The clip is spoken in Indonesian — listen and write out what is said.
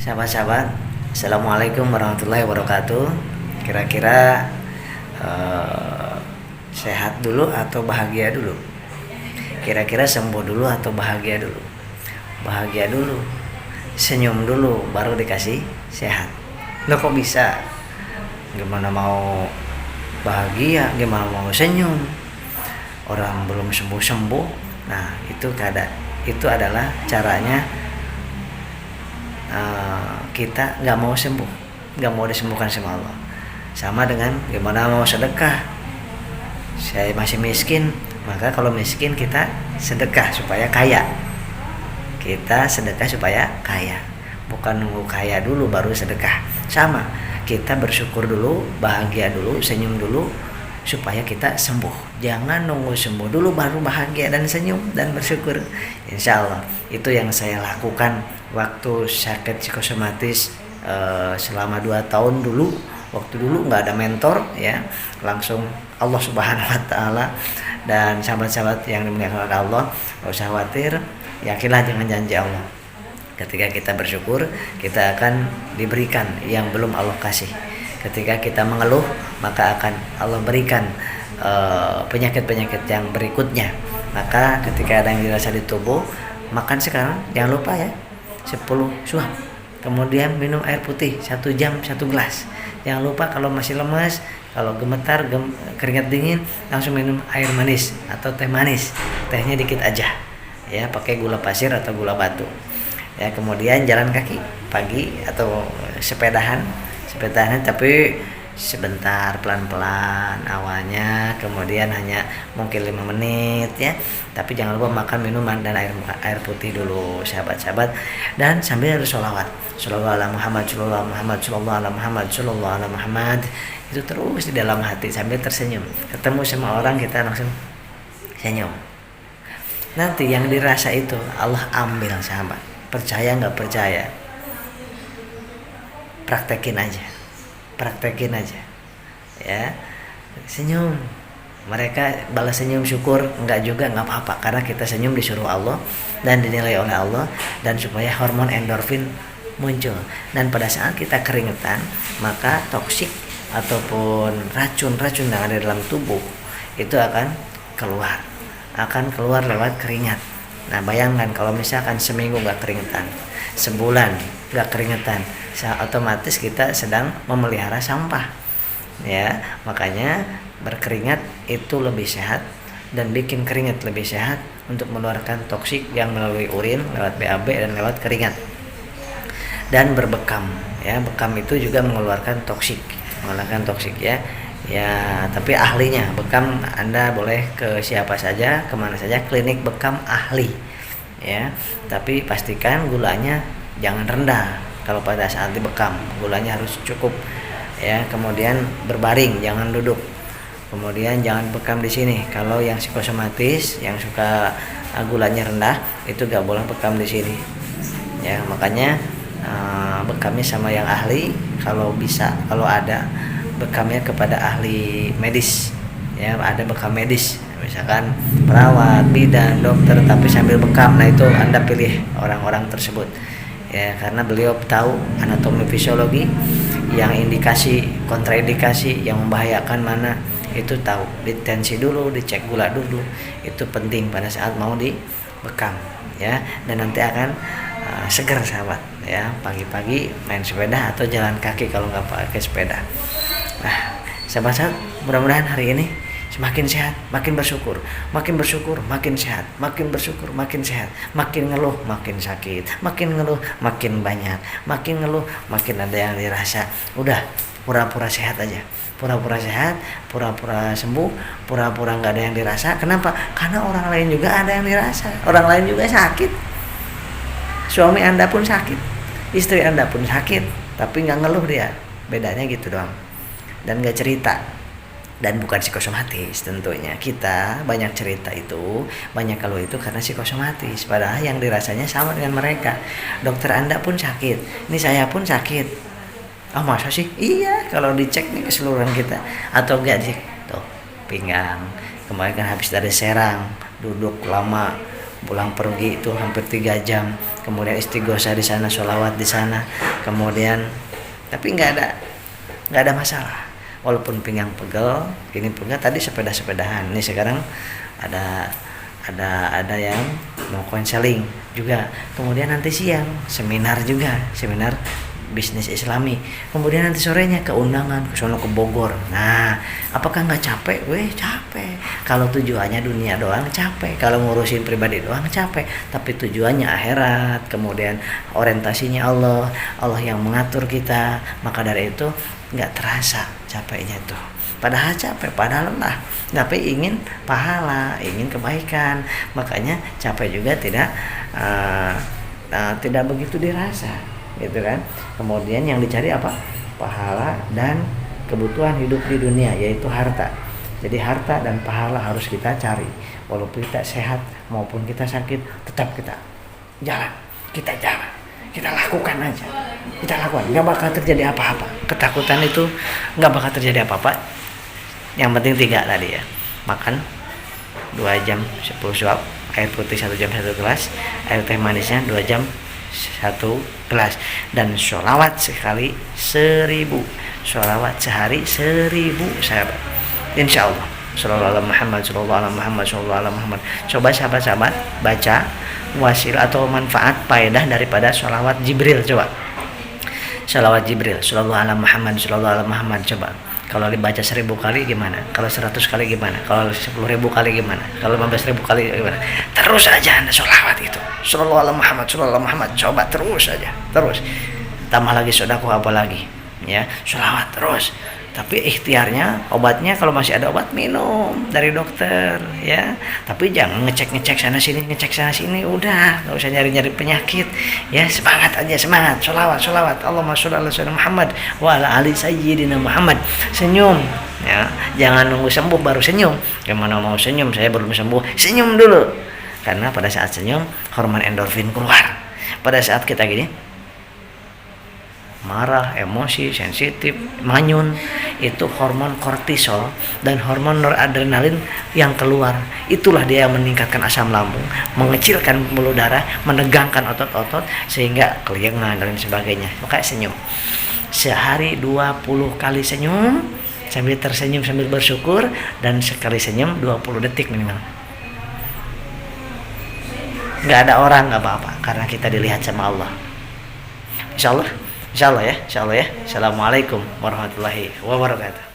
Sahabat-sahabat, Assalamualaikum warahmatullahi wabarakatuh. Kira-kira sehat dulu atau bahagia dulu? Kira-kira sembuh dulu atau bahagia dulu? Bahagia dulu, senyum dulu, baru dikasih sehat. Lo kok bisa? Gimana mau bahagia, gimana mau senyum? Orang belum sembuh-sembuh. Nah, itu adalah caranya kita nggak mau sembuh, nggak mau disembuhkan sama Allah. Sama dengan gimana mau sedekah. Saya masih miskin, maka kalau miskin kita sedekah supaya kaya. Kita sedekah supaya kaya, bukan nunggu kaya dulu baru sedekah. Sama, kita bersyukur dulu, bahagia dulu, senyum dulu supaya kita sembuh. Jangan nunggu sembuh dulu baru bahagia dan senyum dan bersyukur. Insya Allah itu yang saya lakukan waktu sakit psikosomatis selama 2 tahun dulu. Waktu dulu nggak ada mentor ya, langsung Allah Subhanahu Wa Taala. Dan sahabat-sahabat yang dimuliakan oleh Allah, nggak usah khawatir, yakinlah dengan janji Allah. Ketika kita bersyukur, kita akan diberikan yang belum Allah kasih. Ketika kita mengeluh, maka akan Allah berikan penyakit-penyakit yang berikutnya. Maka ketika ada yang dirasa di tubuh, makan sekarang jangan lupa ya, 10 suap. Kemudian minum air putih 1 jam 1 gelas. Jangan lupa kalau masih lemas, kalau gemetar, keringat dingin, langsung minum air manis atau teh manis. Tehnya dikit aja. Ya, pakai gula pasir atau gula batu. Ya, kemudian jalan kaki pagi atau sepedahan tapi sebentar, pelan-pelan awalnya, kemudian hanya mungkin 5 menit ya. Tapi jangan lupa makan minuman dan air putih dulu sahabat-sahabat, dan sambil harus sholawat. Shollallahu ala Muhammad, shollallahu ala Muhammad, shollallahu ala Muhammad, shollallahu ala Muhammad. Itu terus di dalam hati sambil tersenyum. Ketemu sama orang kita langsung senyum. Nanti yang dirasa itu Allah ambil sahabat. Percaya nggak percaya? Praktekin aja ya, senyum. Mereka balas senyum syukur enggak juga, nggak apa-apa, karena kita senyum disuruh Allah dan dinilai oleh Allah, dan supaya hormon endorfin muncul. Dan pada saat kita keringetan, maka toksik ataupun racun-racun yang ada dalam tubuh itu akan keluar lewat keringat. Nah, bayangkan kalau misalkan seminggu nggak keringetan, sebulan nggak keringetan, otomatis kita sedang memelihara sampah ya. Makanya berkeringat itu lebih sehat, dan bikin keringat lebih sehat untuk mengeluarkan toksik yang melalui urin, lewat BAB dan lewat keringat. Dan berbekam ya, bekam itu juga mengeluarkan toksik ya. Ya, tapi ahlinya bekam Anda boleh ke siapa saja, kemana saja, klinik bekam ahli ya. Tapi pastikan gulanya jangan rendah. Kalau pada saat dibekam, gulanya harus cukup ya. Kemudian berbaring, jangan duduk. Kemudian jangan bekam di sini. Kalau yang psikosomatis, yang suka gulanya rendah, itu gak boleh bekam di sini ya. Makanya bekamnya sama yang ahli, kalau bisa, kalau ada, bekamnya kepada ahli medis ya. Ada bekam medis, misalkan perawat, bidan, dokter, tapi sambil bekam. Nah, itu Anda pilih orang-orang tersebut ya, karena beliau tahu anatomi fisiologi, yang indikasi, kontraindikasi, yang membahayakan mana, itu tahu. Ditensi dulu, dicek gula dulu, itu penting pada saat mau dibekam ya. Dan nanti akan seger sahabat ya, pagi-pagi main sepeda atau jalan kaki kalau nggak pakai sepeda. Nah, sahabat-sahabat, mudah-mudahan hari ini semakin sehat, makin bersyukur, makin sehat, makin bersyukur, makin sehat, makin ngeluh, makin sakit, makin ngeluh, makin banyak, makin ngeluh, makin ada yang dirasa. Udah, pura-pura sehat aja, pura-pura sehat, pura-pura sembuh, pura-pura nggak ada yang dirasa. Kenapa? Karena orang lain juga ada yang dirasa, orang lain juga sakit. Suami Anda pun sakit, istri Anda pun sakit, tapi nggak ngeluh dia. Bedanya gitu doang. Dan gak cerita, dan bukan psikosomatis tentunya. Kita banyak cerita itu, banyak keluh itu karena psikosomatis, padahal yang dirasanya sama dengan mereka. Dokter Anda pun sakit, ini saya pun sakit. Oh, masa sih? Iya, kalau dicek nih keseluruhan kita. Atau enggak sih? Tuh, pinggang kemarin kan habis dari Serang, duduk lama, pulang pergi itu hampir 3 jam, kemudian istighosah di sana, sholawat di sana, kemudian tapi nggak ada masalah. Walaupun pinggang pegel, ini punya tadi sepeda-sepedahan. Ini sekarang ada yang mau konseling juga. Kemudian nanti siang seminar juga, seminar bisnis Islami. Kemudian nanti sorenya ke undangan ke sono ke Bogor. Nah, apakah nggak capek? Capek. Kalau tujuannya dunia doang capek. Kalau ngurusin pribadi doang capek. Tapi tujuannya akhirat. Kemudian orientasinya Allah yang mengatur kita. Maka dari itu nggak terasa capeknya tuh. Padahal capek, padahal lelah. Tapi ingin pahala, ingin kebaikan. Makanya capek juga tidak begitu dirasa. Gitu kan. Kemudian yang dicari apa? Pahala dan kebutuhan hidup di dunia, yaitu harta. Jadi harta dan pahala harus kita cari. Walaupun kita sehat maupun kita sakit, tetap kita jalan. Kita lakukan aja. Kita lakukan. Nggak bakal terjadi apa-apa. Ketakutan itu nggak bakal terjadi apa-apa. Yang penting 3 tadi ya. Makan 2 jam 10 suap, air putih 1 jam 1 gelas, air teh manisnya 2 jam 1 gelas, dan sholawat sekali 1000, sholawat sehari 1000 sahabat. Insya Allah. Sallallahu alaihi Muhammad, sallallahu alaihi Muhammad, sallallahu alaihi Muhammad. Coba sahabat-sahabat baca wasil atau manfaat faedah daripada sholawat Jibril. Coba sholawat Jibril, sallallahu alaihi Muhammad, sallallahu alaihi Muhammad. Coba kalau dibaca 1000 kali gimana? Kalau 100 kali gimana? Kalau 10.000 kali gimana? Kalau 15.000 kali gimana? Terus aja Anda sholawat itu. Sallallahu alaihi Muhammad, sallallahu alaihi Muhammad. Coba terus aja, terus. Tambah lagi sedekah apa lagi? Ya, sholawat terus. Tapi ikhtiarnya, obatnya kalau masih ada obat minum dari dokter, ya. Tapi jangan ngecek sana sini, udah, nggak usah nyari penyakit, ya. Semangat aja, semangat, sholawat. Allahumma sholli ala sayyidina Muhammad wa ala ali sayyidina Muhammad. Senyum, ya. Jangan nunggu sembuh baru senyum. Gimana mau senyum? Saya belum sembuh, senyum dulu. Karena pada saat senyum, hormon endorfin keluar. Pada saat kita gini, marah, emosi, sensitif, manyun, itu hormon kortisol dan hormon noradrenalin yang keluar. Itulah dia yang meningkatkan asam lambung, mengecilkan pembuluh darah, menegangkan otot-otot sehingga keliengan dan sebagainya. Makanya senyum. Sehari 20 kali senyum, sambil tersenyum sambil bersyukur, dan sekali senyum 20 detik minimal. Nggak ada orang, nggak apa-apa, karena kita dilihat sama Allah. Insya Allah ya. Assalamualaikum warahmatullahi wabarakatuh.